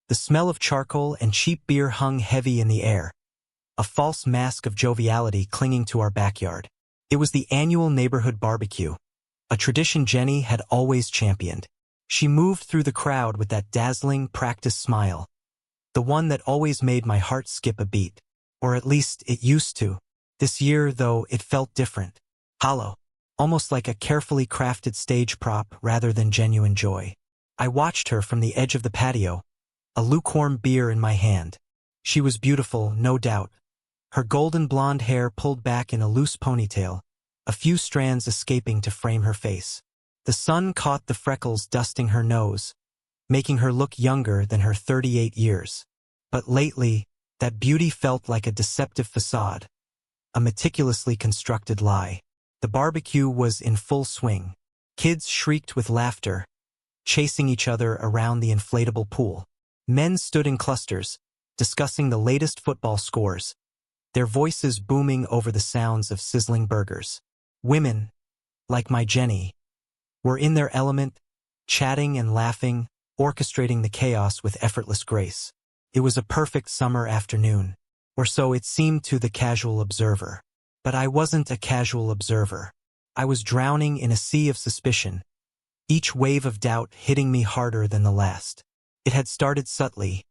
The smell of charcoal and cheap beer hung heavy in the air, a false mask of joviality clinging to our backyard. It was the annual neighborhood barbecue, a tradition Jenny had always championed. She moved through the crowd with that dazzling, practiced smile, the one that always made my heart skip a beat. Or at least it used to. This year, though, it felt different. Hollow. Almost like a carefully crafted stage prop rather than genuine joy. I watched her from the edge of the patio, a lukewarm beer in my hand. She was beautiful, no doubt. Her golden blonde hair pulled back in a loose ponytail, a few strands escaping to frame her face. The sun caught the freckles dusting her nose, making her look younger than her 38 years. But lately, that beauty felt like a deceptive facade, a meticulously constructed lie. The barbecue was in full swing. Kids shrieked with laughter, chasing each other around the inflatable pool. Men stood in clusters, discussing the latest football scores, their voices booming over the sounds of sizzling burgers. Women, like my Jenny, were in their element, chatting and laughing, orchestrating the chaos with effortless grace. It was a perfect summer afternoon, or so it seemed to the casual observer. But I wasn't a casual observer. I was drowning in a sea of suspicion, each wave of doubt hitting me harder than the last. It had started subtly,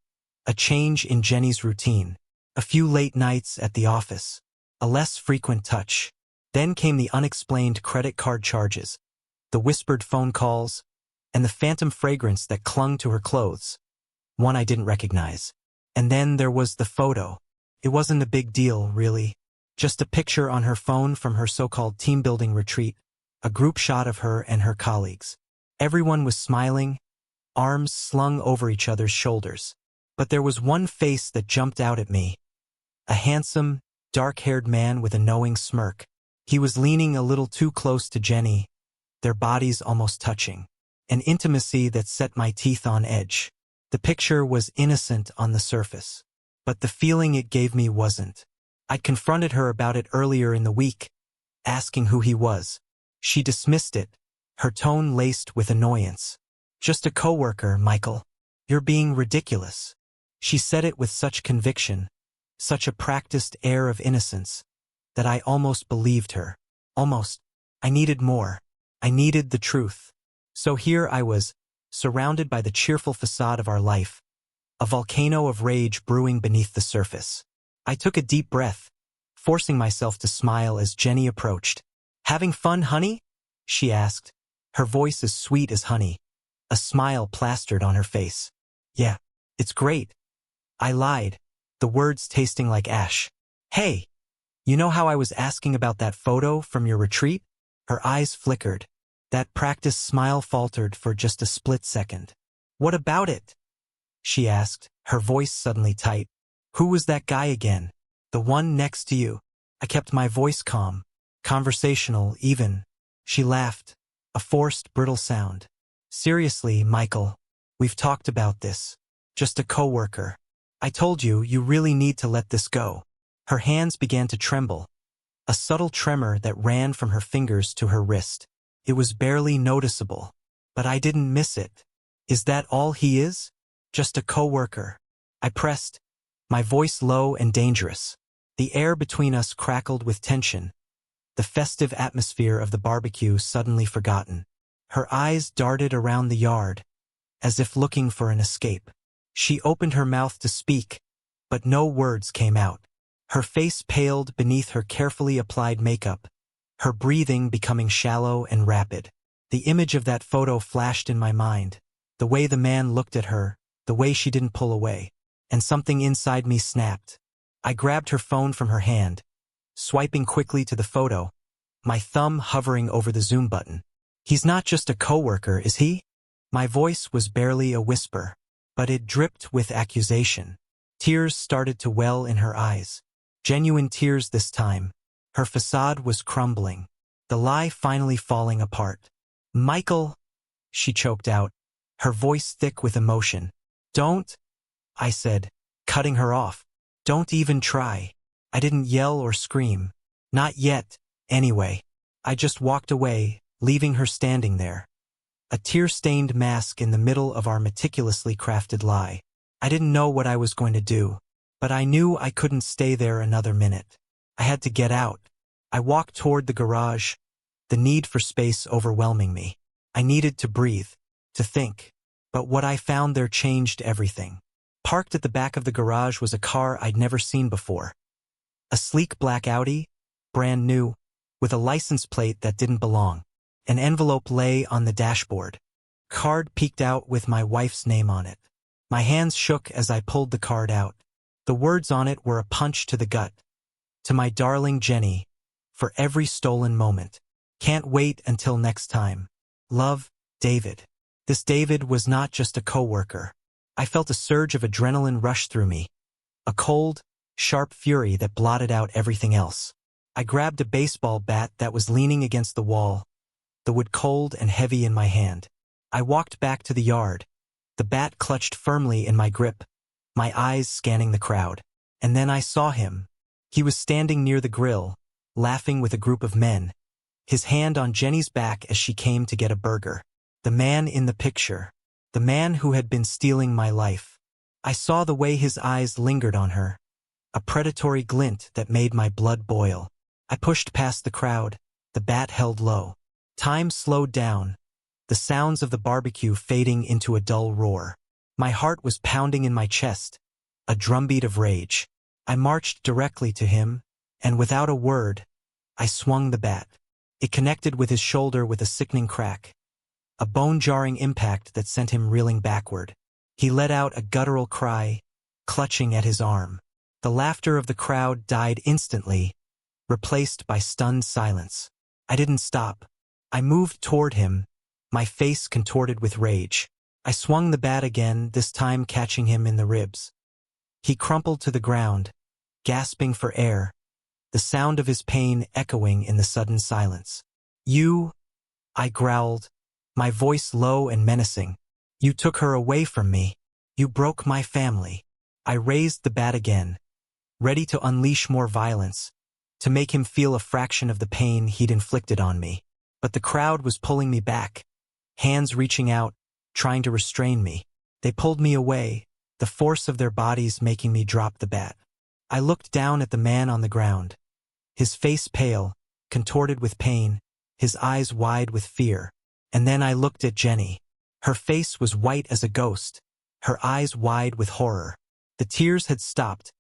a change in Jenny's routine, a few late nights at the office, a less frequent touch. Then came the unexplained credit card charges, the whispered phone calls, and the phantom fragrance that clung to her clothes, one I didn't recognize. And then there was the photo. It wasn't a big deal, really. Just a picture on her phone from her so-called team-building retreat, a group shot of her and her colleagues. Everyone was smiling, arms slung over each other's shoulders. But there was one face that jumped out at me. A handsome, dark-haired man with a knowing smirk. He was leaning a little too close to Jenny, their bodies almost touching. An intimacy that set my teeth on edge. The picture was innocent on the surface, but the feeling it gave me wasn't. I'd confronted her about it earlier in the week, asking who he was. She dismissed it, her tone laced with annoyance. Just a coworker, Michael. You're being ridiculous. She said it with such conviction, such a practiced air of innocence, that I almost believed her. Almost. I needed more. I needed the truth. So here I was, surrounded by the cheerful facade of our life, a volcano of rage brewing beneath the surface. I took a deep breath, forcing myself to smile as Jenny approached. "Having fun, honey?" she asked, her voice as sweet as honey, a smile plastered on her face. "Yeah, it's great." I lied, the words tasting like ash. "Hey, you know how I was asking about that photo from your retreat?" Her eyes flickered. That practiced smile faltered for just a split second. "What about it?" she asked, her voice suddenly tight. "Who was that guy again? The one next to you?" I kept my voice calm, conversational even. She laughed, a forced, brittle sound. "Seriously, Michael, we've talked about this. Just a coworker. I told you, you really need to let this go." Her hands began to tremble, a subtle tremor that ran from her fingers to her wrist. It was barely noticeable, but I didn't miss it. "Is that all he is? Just a coworker?" I pressed, my voice low and dangerous. The air between us crackled with tension, the festive atmosphere of the barbecue suddenly forgotten. Her eyes darted around the yard, as if looking for an escape. She opened her mouth to speak, but no words came out. Her face paled beneath her carefully applied makeup, her breathing becoming shallow and rapid. The image of that photo flashed in my mind, the way the man looked at her, the way she didn't pull away. And something inside me snapped. I grabbed her phone from her hand, swiping quickly to the photo, my thumb hovering over the zoom button. "He's not just a coworker, is he?" My voice was barely a whisper, but it dripped with accusation. Tears started to well in her eyes. Genuine tears this time. Her facade was crumbling, the lie finally falling apart. "Michael," she choked out, her voice thick with emotion. "Don't," I said, cutting her off. "Don't even try." I didn't yell or scream. Not yet, anyway. I just walked away, leaving her standing there, a tear-stained mask in the middle of our meticulously crafted lie. I didn't know what I was going to do, but I knew I couldn't stay there another minute. I had to get out. I walked toward the garage, the need for space overwhelming me. I needed to breathe, to think. But what I found there changed everything. Parked at the back of the garage was a car I'd never seen before. A sleek black Audi, brand new, with a license plate that didn't belong. An envelope lay on the dashboard. Card peeked out with my wife's name on it. My hands shook as I pulled the card out. The words on it were a punch to the gut. To my darling Jenny, for every stolen moment. Can't wait until next time. Love, David. This David was not just a coworker. I felt a surge of adrenaline rush through me. A cold, sharp fury that blotted out everything else. I grabbed a baseball bat that was leaning against the wall, the wood cold and heavy in my hand. I walked back to the yard, the bat clutched firmly in my grip, my eyes scanning the crowd. And then I saw him. He was standing near the grill, laughing with a group of men, his hand on Jenny's back as she came to get a burger. The man in the picture. The man who had been stealing my life. I saw the way his eyes lingered on her, a predatory glint that made my blood boil. I pushed past the crowd, the bat held low. Time slowed down, the sounds of the barbecue fading into a dull roar. My heart was pounding in my chest, a drumbeat of rage. I marched directly to him, and without a word, I swung the bat. It connected with his shoulder with a sickening crack, a bone-jarring impact that sent him reeling backward. He let out a guttural cry, clutching at his arm. The laughter of the crowd died instantly, replaced by stunned silence. I didn't stop. I moved toward him, my face contorted with rage. I swung the bat again, this time catching him in the ribs. He crumpled to the ground, gasping for air, the sound of his pain echoing in the sudden silence. "You," I growled, my voice low and menacing. "You took her away from me. You broke my family." I raised the bat again, ready to unleash more violence, to make him feel a fraction of the pain he'd inflicted on me. But the crowd was pulling me back, hands reaching out, trying to restrain me. They pulled me away, the force of their bodies making me drop the bat. I looked down at the man on the ground, his face pale, contorted with pain, his eyes wide with fear. And then I looked at Jenny. Her face was white as a ghost, her eyes wide with horror. The tears had stopped,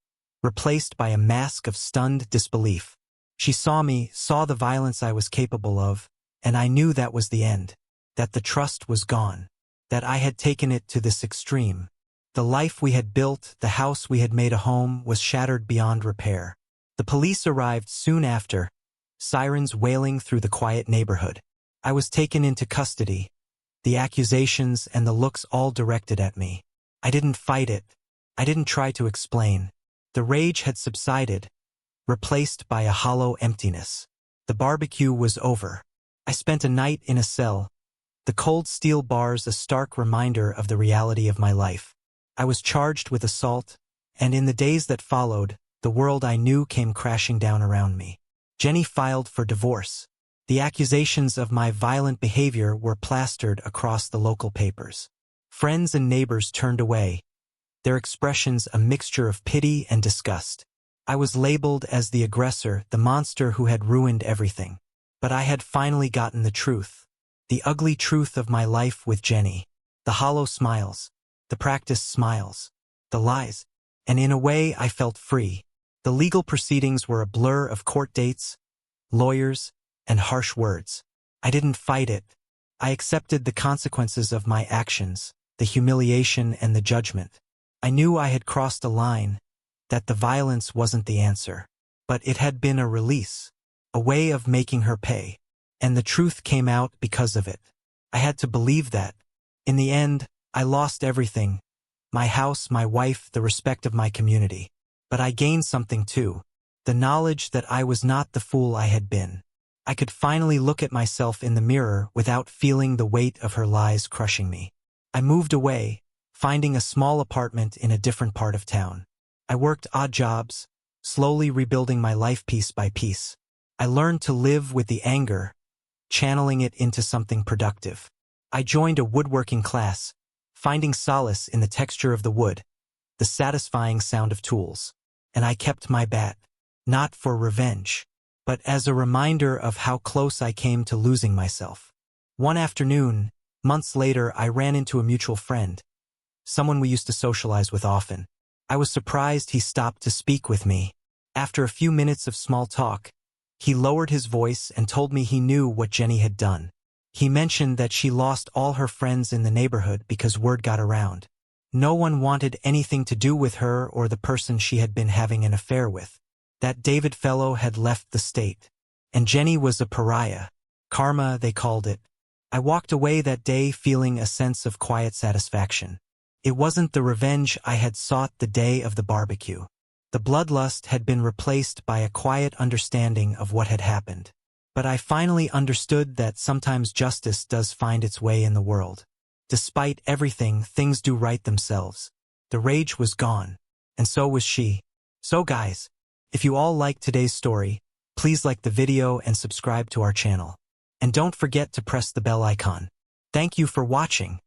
replaced by a mask of stunned disbelief. She saw me, saw the violence I was capable of, and I knew that was the end, that the trust was gone, that I had taken it to this extreme. The life we had built, the house we had made a home, was shattered beyond repair. The police arrived soon after, sirens wailing through the quiet neighborhood. I was taken into custody, the accusations and the looks all directed at me. I didn't fight it. I didn't try to explain. The rage had subsided, replaced by a hollow emptiness. The barbecue was over. I spent a night in a cell, the cold steel bars a stark reminder of the reality of my life. I was charged with assault, and in the days that followed, the world I knew came crashing down around me. Jenny filed for divorce. The accusations of my violent behavior were plastered across the local papers. Friends and neighbors turned away, their expressions a mixture of pity and disgust. I was labeled as the aggressor, the monster who had ruined everything. But I had finally gotten the truth. The ugly truth of my life with Jenny. The hollow smiles, the practiced smiles, the lies. And in a way I felt free. The legal proceedings were a blur of court dates, lawyers, and harsh words. I didn't fight it. I accepted the consequences of my actions, the humiliation and the judgment. I knew I had crossed a line, that the violence wasn't the answer. But it had been a release, a way of making her pay. And the truth came out because of it. I had to believe that. In the end, I lost everything. My house, my wife, the respect of my community. But I gained something too. The knowledge that I was not the fool I had been. I could finally look at myself in the mirror without feeling the weight of her lies crushing me. I moved away, finding a small apartment in a different part of town. I worked odd jobs, slowly rebuilding my life piece by piece. I learned to live with the anger, channeling it into something productive. I joined a woodworking class, finding solace in the texture of the wood, the satisfying sound of tools. And I kept my bat, not for revenge, but as a reminder of how close I came to losing myself. One afternoon, months later, I ran into a mutual friend, someone we used to socialize with often. I was surprised he stopped to speak with me. After a few minutes of small talk, he lowered his voice and told me he knew what Jenny had done. He mentioned that she lost all her friends in the neighborhood because word got around. No one wanted anything to do with her or the person she had been having an affair with. That David fellow had left the state. And Jenny was a pariah. Karma, they called it. I walked away that day feeling a sense of quiet satisfaction. It wasn't the revenge I had sought the day of the barbecue. The bloodlust had been replaced by a quiet understanding of what had happened. But I finally understood that sometimes justice does find its way in the world. Despite everything, things do right themselves. The rage was gone, and so was she. So guys, if you all liked today's story, please like the video and subscribe to our channel. And don't forget to press the bell icon. Thank you for watching.